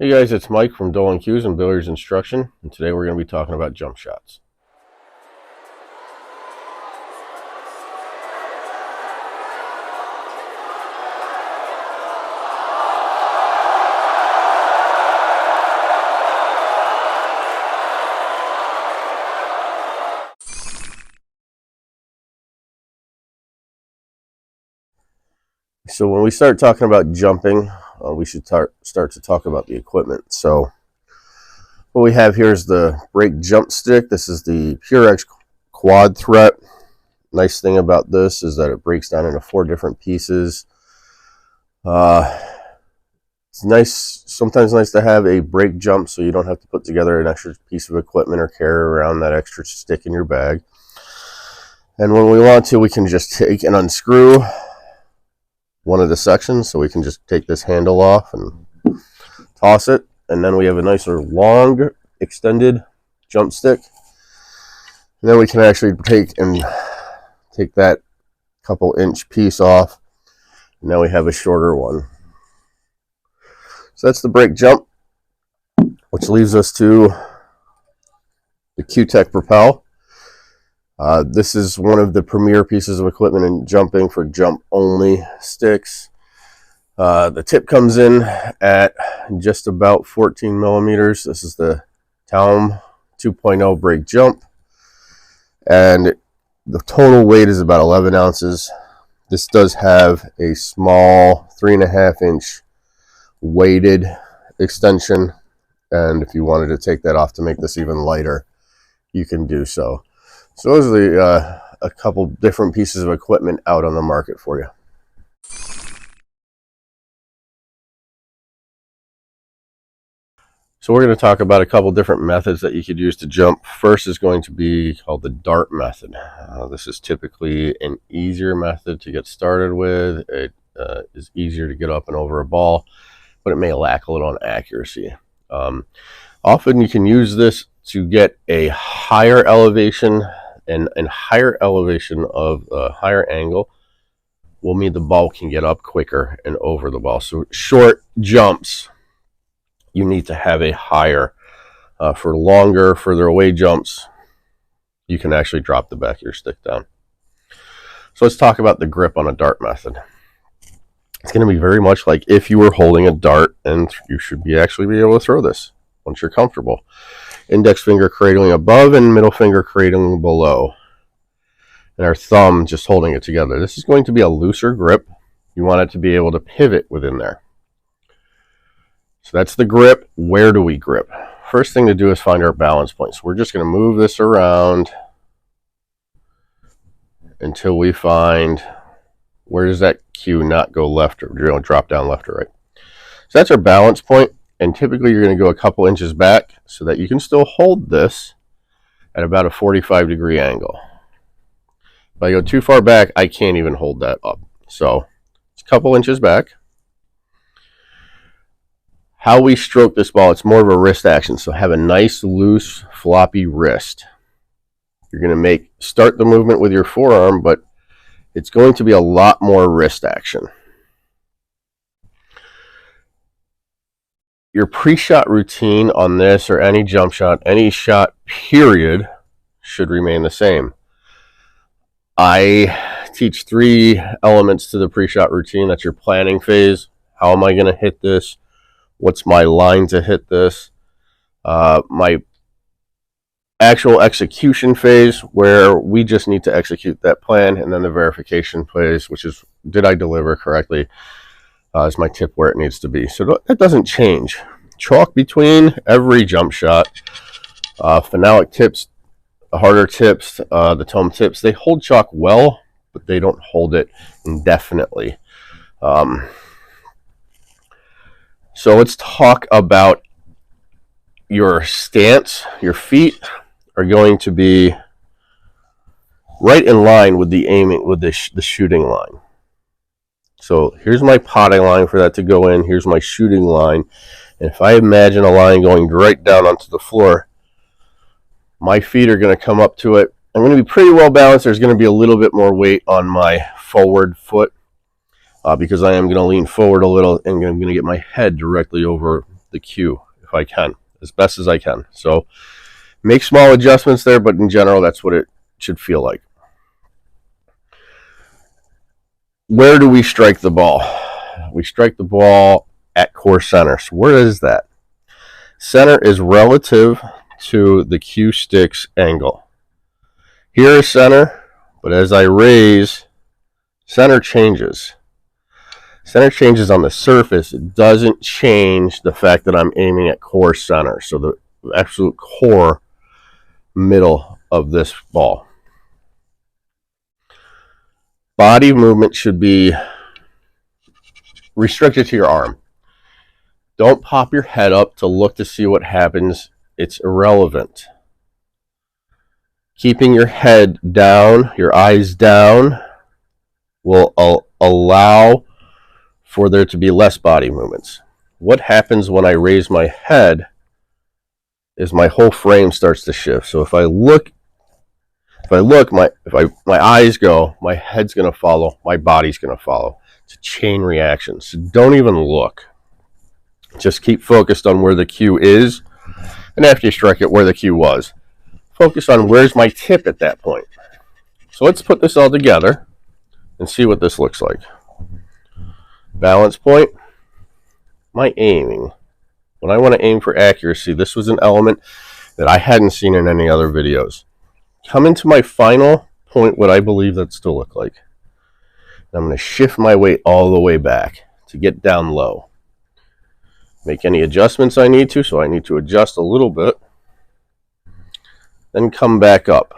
Hey guys, it's Mike from Dolan Cues and Billiards Instruction, and today we're going to be talking about jump shots. So when we start talking about jumping, we should start to talk about the equipment. So what we have here is the brake jump stick. This is the PureX quad threat. Nice thing about this is that it breaks down into 4 different pieces. It's nice, sometimes nice to have a brake jump so you don't have to put together an extra piece of equipment or carry around that extra stick in your bag. And when we want to, we can just take and unscrew one of the sections, so we can just take this handle off and toss it, and then we have a nicer long extended jump stick. And then we can actually take that couple inch piece off, and now we have a shorter one. So that's the brake jump, which leaves us to the Q-Tech Propel. This is one of the premier pieces of equipment in jumping for jump only sticks. The tip comes in at just about 14 millimeters. This is the Taum 2.0 brake jump, and the total weight is about 11 ounces. This does have a small 3.5 inch weighted extension, and if you wanted to take that off to make this even lighter, you can do so. So those are a couple different pieces of equipment out on the market for you. So we're going to talk about a couple different methods that you could use to jump. First is going to be called the dart method. This is typically an easier method to get started with. It is easier to get up and over a ball, but it may lack a little on accuracy. Often you can use this to get a higher elevation, and higher elevation of a higher angle will mean the ball can get up quicker and over the ball. So short jumps, you need to have a higher. For longer, further away jumps, you can actually drop the back of your stick down. So let's talk about the grip on a dart method. It's going to be very much like if you were holding a dart, and you should actually be able to throw this once you're comfortable. Index finger cradling above and middle finger cradling below, and our thumb just holding it together. This is going to be a looser grip. You want it to be able to pivot within there. So that's the grip. Where do we grip? First thing to do is find our balance point. So we're just going to move this around until we find, where does that cue not go left or drop down left or right. So that's our balance point. And typically you're going to go a couple inches back so that you can still hold this at about a 45-degree angle. If I go too far back, I can't even hold that up. So it's a couple inches back. How we stroke this ball, it's more of a wrist action. So have a nice, loose, floppy wrist. You're going to start the movement with your forearm, but it's going to be a lot more wrist action. Your pre-shot routine on this, or any jump shot, any shot period, should remain the same. I teach 3 elements to the pre-shot routine. That's your planning phase. How am I going to hit this? What's my line to hit this? My actual execution phase, where we just need to execute that plan, and then the verification phase, which is, did I deliver correctly? Is my tip where it needs to be. So that doesn't change. Chalk between every jump shot. Phenolic tips, the harder tips, the tome tips, they hold chalk well, but they don't hold it indefinitely. So let's talk about your stance. Your feet are going to be right in line with the aiming, with the shooting line. So here's my potting line for that to go in. Here's my shooting line. And if I imagine a line going right down onto the floor, my feet are going to come up to it. I'm going to be pretty well balanced. There's going to be a little bit more weight on my forward foot because I am going to lean forward a little, and I'm going to get my head directly over the cue if I can, as best as I can. So make small adjustments there, but in general, that's what it should feel like. Where do we strike the ball? We strike the ball at core center. So where is that? Center is relative to the cue stick's angle. Here is center, but as I raise, center changes. Center changes on the surface. It doesn't change the fact that I'm aiming at core center. So the absolute core middle of this ball. Body movement should be restricted to your arm. Don't pop your head up to look to see what happens. It's irrelevant. Keeping your head down, your eyes down, will allow for there to be less body movements. What happens when I raise my head is my whole frame starts to shift. So if my eyes go, my head's going to follow, my body's going to follow. It's a chain reaction. So don't even look. Just keep focused on where the cue is, and after you strike it, where the cue was. Focus on where's my tip at that point. So let's put this all together and see what this looks like. Balance point, my aiming. When I want to aim for accuracy, this was an element that I hadn't seen in any other videos. Come into my final point, what I believe that to look like. I'm going to shift my weight all the way back to get down low. Make any adjustments I need to, so I need to adjust a little bit. Then come back up.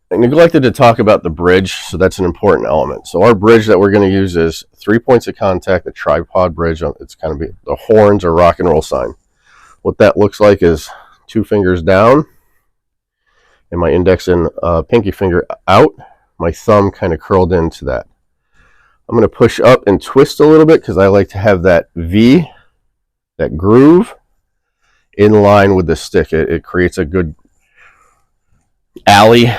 I neglected to talk about the bridge, so that's an important element. So our bridge that we're going to use is 3 points of contact, a tripod bridge. It's kind of the horns or rock and roll sign. What that looks like is 2 fingers down, and my index and pinky finger out, my thumb kind of curled into that. I'm going to push up and twist a little bit because I like to have that V, that groove, in line with the stick. It creates a good alley,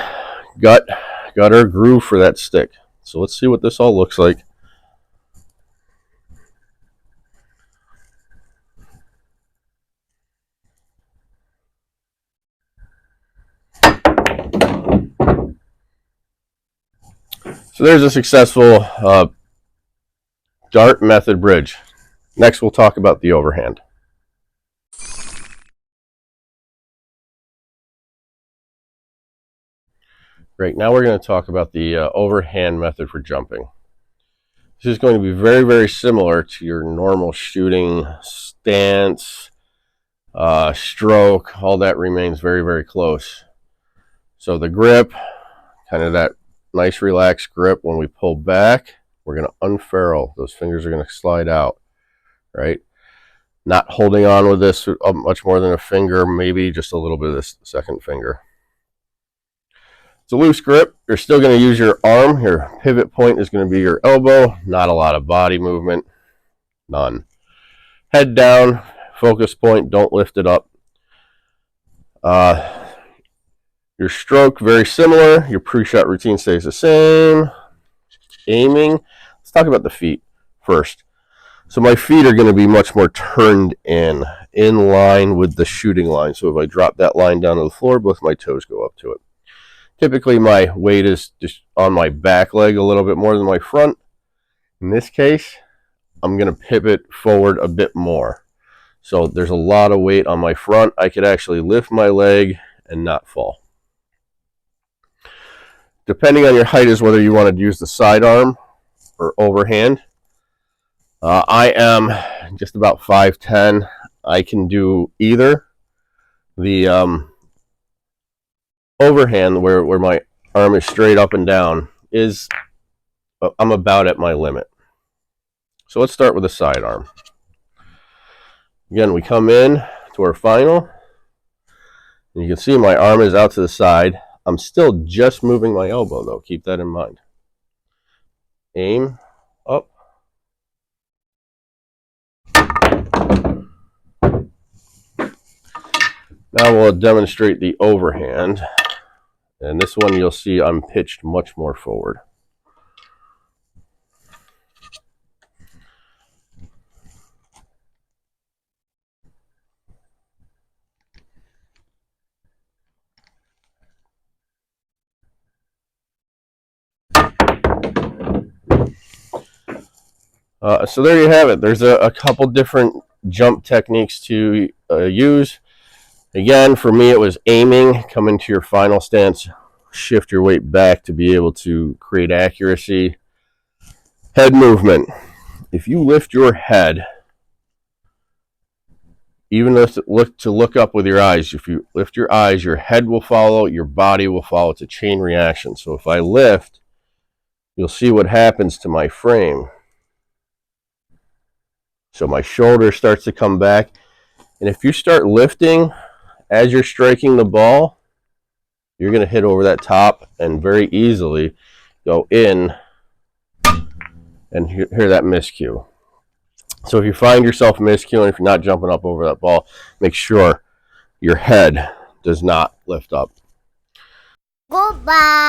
gutter groove for that stick. So let's see what this all looks like. So there's a successful dart method bridge. Next, we'll talk about the overhand. Great, now we're going to talk about the overhand method for jumping. This is going to be very, very similar to your normal shooting stance, stroke, all that remains very, very close. So the grip, kind of that nice relaxed grip. When we pull back, we're going to unfurl. Those fingers are going to slide out, right? Not holding on with this much more than a finger, maybe just a little bit of this second finger. It's a loose grip. You're still going to use your arm. Your pivot point is going to be your elbow. Not a lot of body movement. None. Head down. Focus point. Don't lift it up. Your stroke, very similar. Your pre-shot routine stays the same. Aiming. Let's talk about the feet first. So my feet are going to be much more turned in line with the shooting line. So if I drop that line down to the floor, both my toes go up to it. Typically, my weight is just on my back leg a little bit more than my front. In this case, I'm going to pivot forward a bit more. So there's a lot of weight on my front. I could actually lift my leg and not fall. Depending on your height is whether you want to use the sidearm or overhand. I am just about 5'10". I can do either. The overhand, where my arm is straight up and down, I'm about at my limit. So let's start with the sidearm. Again, we come in to our final. And you can see my arm is out to the side. I'm still just moving my elbow, though. Keep that in mind. Aim up. Now we'll demonstrate the overhand. And this one you'll see I'm pitched much more forward. So there you have it. There's a couple different jump techniques to use. Again, for me, it was aiming, come into your final stance, shift your weight back to be able to create accuracy. Head movement. If you lift your head, even to look up with your eyes, if you lift your eyes, your head will follow, your body will follow. It's a chain reaction. So if I lift, you'll see what happens to my frame. So my shoulder starts to come back. And if you start lifting as you're striking the ball, you're going to hit over that top and very easily go in and hear that miscue. So if you find yourself miscuing, if you're not jumping up over that ball, make sure your head does not lift up. Goodbye.